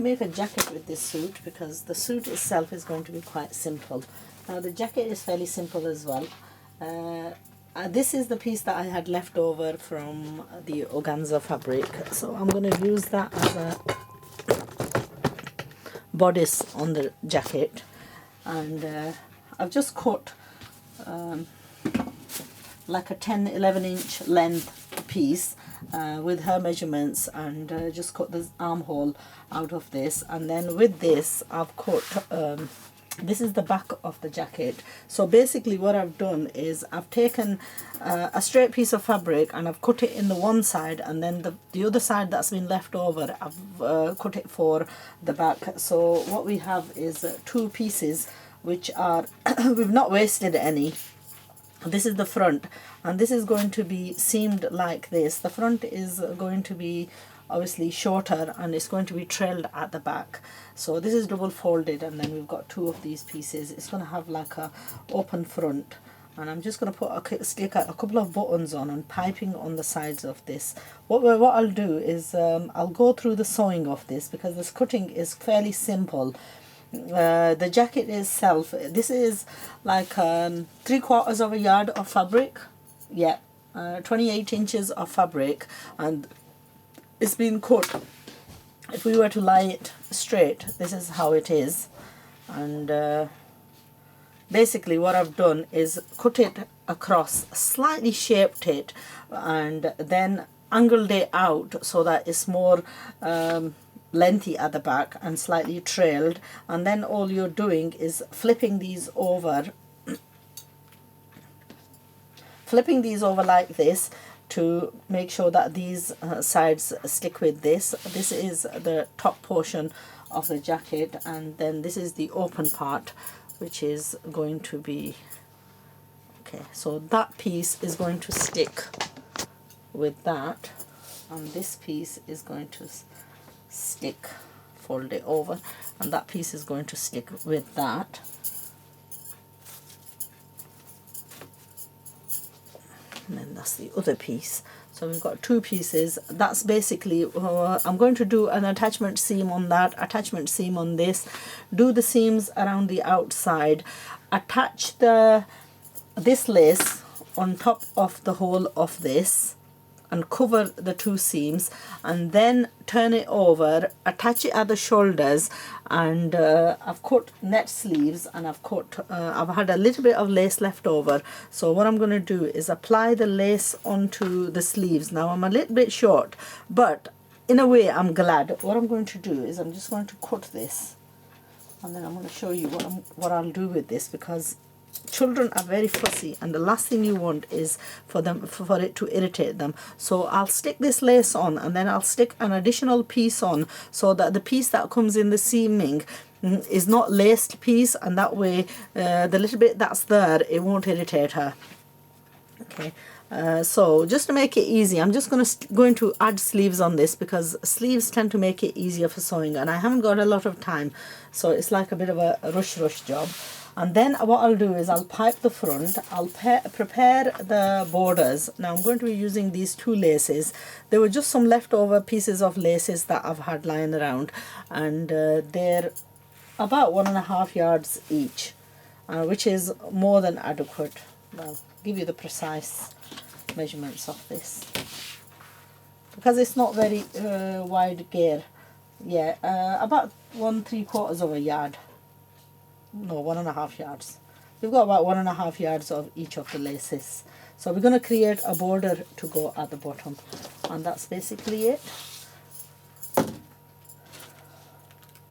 make a jacket with this suit because the suit itself is going to be quite simple. Now the jacket is fairly simple as well. This is the piece that I had left over from the organza fabric, so I'm going to use that as a bodice on the jacket. And I've just cut like a 10-11 inch length piece with her measurements, and just cut the armhole out of this. And then with this I've cut this is the back of the jacket. So basically what I've done is I've taken a straight piece of fabric and I've cut it in the one side, and then the other side that's been left over I've cut it for the back. So what we have is two pieces which are we've not wasted any. This is the front, and this is going to be seamed like this. The front is going to be obviously shorter and it's going to be trailed at the back. So this is double folded, and then we've got two of these pieces. It's going to have like a open front, and I'm just going to put stick a couple of buttons on and piping on the sides of this. What I'll do is I'll go through the sewing of this because this cutting is fairly simple. The jacket itself, this is like 3/4 of a yard of fabric, 28 inches of fabric, and it's been cut. If we were to lie it straight, this is how it is. And basically what I've done is cut it across, slightly shaped it, and then angled it out so that it's more lengthy at the back and slightly trailed. And then all you're doing is flipping these over like this to make sure that these sides stick with this. This is the top portion of the jacket, and then this is the open part, which is going to be okay. So that piece is going to stick with that, and this piece is going to stick, fold it over, and that piece is going to stick with that. And then that's the other piece. So we've got two pieces. That's basically I'm going to do an attachment seam on that, attachment seam on this, do the seams around the outside, attach this lace on top of the whole of this and cover the two seams, and then turn it over, attach it at the shoulders. And I've cut net sleeves, and I've had a little bit of lace left over, so what I'm going to do is apply the lace onto the sleeves. Now I'm a little bit short, but in a way I'm glad. What I'm going to do is I'm just going to cut this, and then I'm going to show you what I'll do with this, because children are very fussy, and the last thing you want is for it to irritate them. So I'll stick this lace on, and then I'll stick an additional piece on, so that the piece that comes in the seaming is not laced piece, and that way the little bit that's there, it won't irritate her. Okay. So just to make it easy, I'm just going to add sleeves on this, because sleeves tend to make it easier for sewing, and I haven't got a lot of time, so it's like a bit of a rush job. And then what I'll do is I'll pipe the front, I'll prepare the borders. Now I'm going to be using these two laces. There were just some leftover pieces of laces that I've had lying around, and they're about 1.5 yards each, which is more than adequate. I'll give you the precise measurements of this, because it's not very wide gear. About 1/3 of a yard. No, 1.5 yards. We've got about 1.5 yards of each of the laces. So we're going to create a border to go at the bottom, and that's basically it.